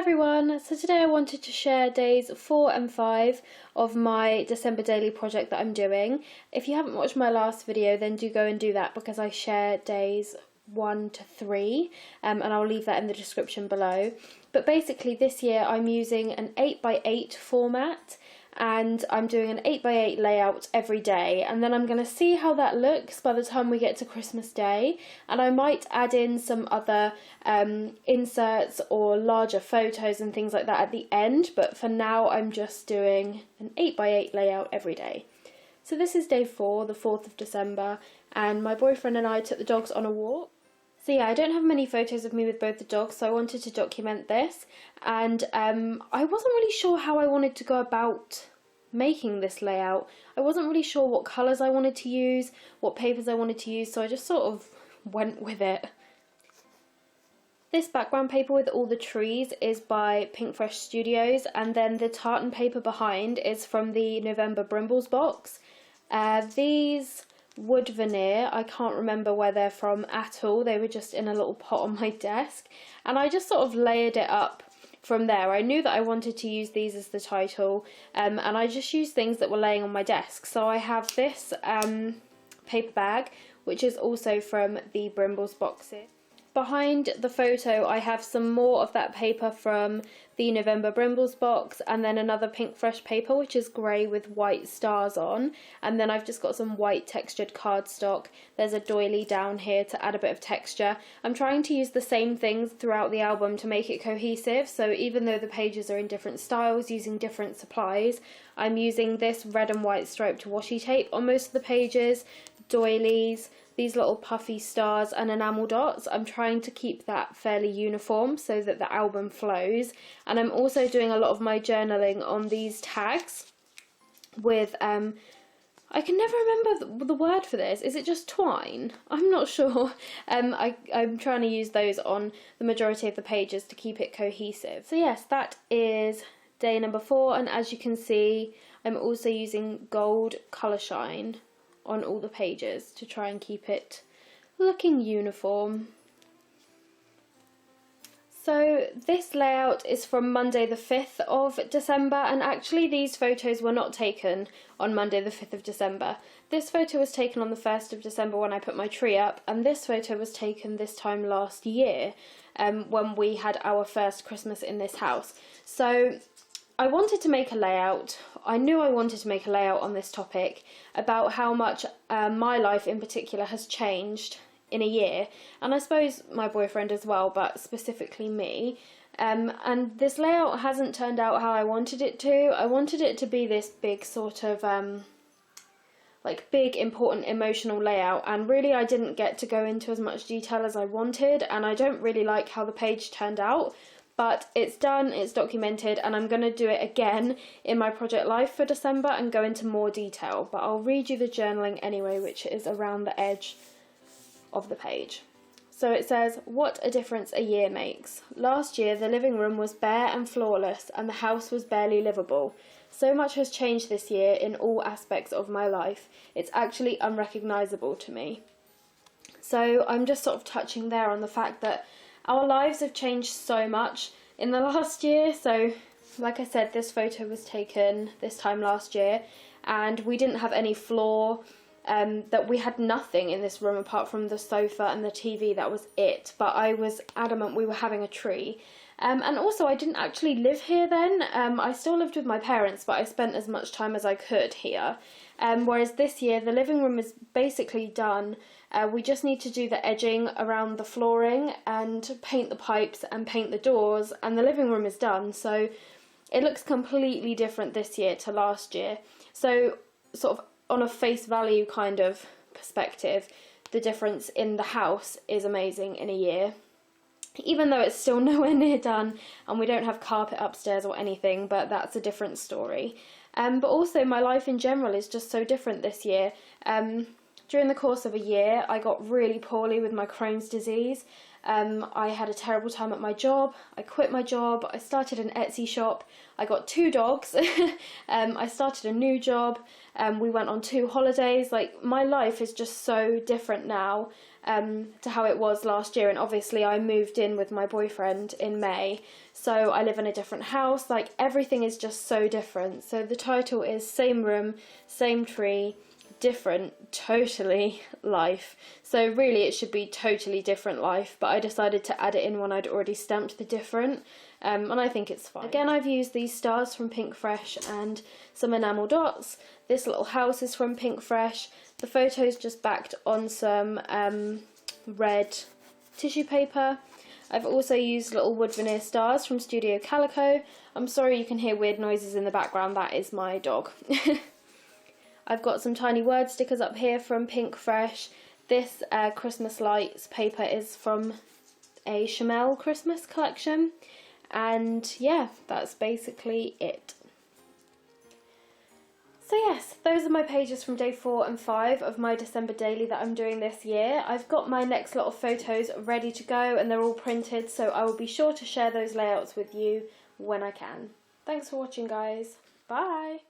everyone, so today I wanted to share days 4 and 5 of my December daily project that I'm doing. If you haven't watched my last video, then do go and do that because I share days 1 to 3 and I'll leave that in the description below. But basically this year I'm using an 8x8 format and I'm doing an 8x8 layout every day, and then I'm going to see how that looks by the time we get to Christmas Day, and I might add in some other inserts or larger photos and things like that at the end, but for now I'm just doing an 8x8 layout every day. So this is day 4, the 4th of December, and my boyfriend and I took the dogs on a walk. So yeah, I don't have many photos of me with both the dogs, so I wanted to document this, and I wasn't really sure how I wanted to go about making this layout. I wasn't really sure what colours I wanted to use, what papers I wanted to use, so I just sort of went with it. This background paper with all the trees is by Pinkfresh Studios, and then the tartan paper behind is from the November Brimbles box. These wood veneer, I can't remember where they're from at all, they were just in a little pot on my desk, and I just sort of layered it up from there. I knew that I wanted to use these as the title, and I just used things that were laying on my desk. So I have this paper bag, which is also from the Brimbles boxes. Behind the photo I have some more of that paper from the November Brimbles box, and then another Pinkfresh paper which is grey with white stars on, and then I've just got some white textured cardstock. There's a doily down here to add a bit of texture. I'm trying to use the same things throughout the album to make it cohesive, so even though the pages are in different styles using different supplies, I'm using this red and white striped washi tape on most of the pages, doilies, these little puffy stars and enamel dots. I'm trying to keep that fairly uniform so that the album flows, and I'm also doing a lot of my journaling on these tags with I can never remember the word for this. Is it just twine? I'm not sure. I'm trying to use those on the majority of the pages to keep it cohesive. So yes, that is day number 4, and as you can see I'm also using gold colour shine on all the pages to try and keep it looking uniform. So this layout is from Monday the 5th of December, and actually these photos were not taken on Monday the 5th of December. This photo was taken on the 1st of December when I put my tree up, and this photo was taken this time last year when we had our first Christmas in this house. So I wanted to make a layout. I knew I wanted to make a layout on this topic about how much my life in particular has changed in a year, and I suppose my boyfriend as well, but specifically me. And this layout hasn't turned out how I wanted it to. I wanted it to be this big sort of like big important emotional layout, and really I didn't get to go into as much detail as I wanted, and I don't really like how the page turned out. But it's done, it's documented, and I'm going to do it again in my project life for December and go into more detail. But I'll read you the journaling anyway, which is around the edge of the page. So it says, "What a difference a year makes. Last year the living room was bare and floorless, and the house was barely livable. So much has changed this year in all aspects of my life. It's actually unrecognisable to me." So I'm just sort of touching there on the fact that our lives have changed so much in the last year. So like I said, this photo was taken this time last year, and we didn't have any floor, that we had nothing in this room apart from the sofa and the TV. That was it. But I was adamant we were having a tree. And also I didn't actually live here then. I still lived with my parents, but I spent as much time as I could here. Whereas this year the living room is basically done. We just need to do the edging around the flooring and paint the pipes and paint the doors, and the living room is done. So it looks completely different this year to last year. So sort of on a face value kind of perspective, the difference in the house is amazing in a year. Even though it's still nowhere near done and we don't have carpet upstairs or anything, but that's a different story. But also my life in general is just so different this year. During the course of a year I got really poorly with my Crohn's disease, I had a terrible time at my job. I quit my job. I started an Etsy shop. I got 2 dogs. I started a new job. We went on 2 holidays. Like, my life is just so different now to how it was last year. And obviously I moved in with my boyfriend in May, so I live in a different house. Like, everything is just so different. So the title is Same Room, Same Tree, Different Totally Life. So really it should be Totally Different Life, but I decided to add it in when I'd already stamped the different, and I think it's fine. Again, I've used these stars from Pink Fresh and some enamel dots. This little house is from Pink Fresh. The photo's just backed on some red tissue paper. I've also used little wood veneer stars from Studio Calico. I'm sorry you can hear weird noises in the background, that is my dog. I've got some tiny word stickers up here from Pink Fresh. This Christmas lights paper is from a Chamel Christmas collection. And yeah, that's basically it. So yes, those are my pages from day 4 and 5 of my December daily that I'm doing this year. I've got my next lot of photos ready to go and they're all printed, so I will be sure to share those layouts with you when I can. Thanks for watching, guys. Bye!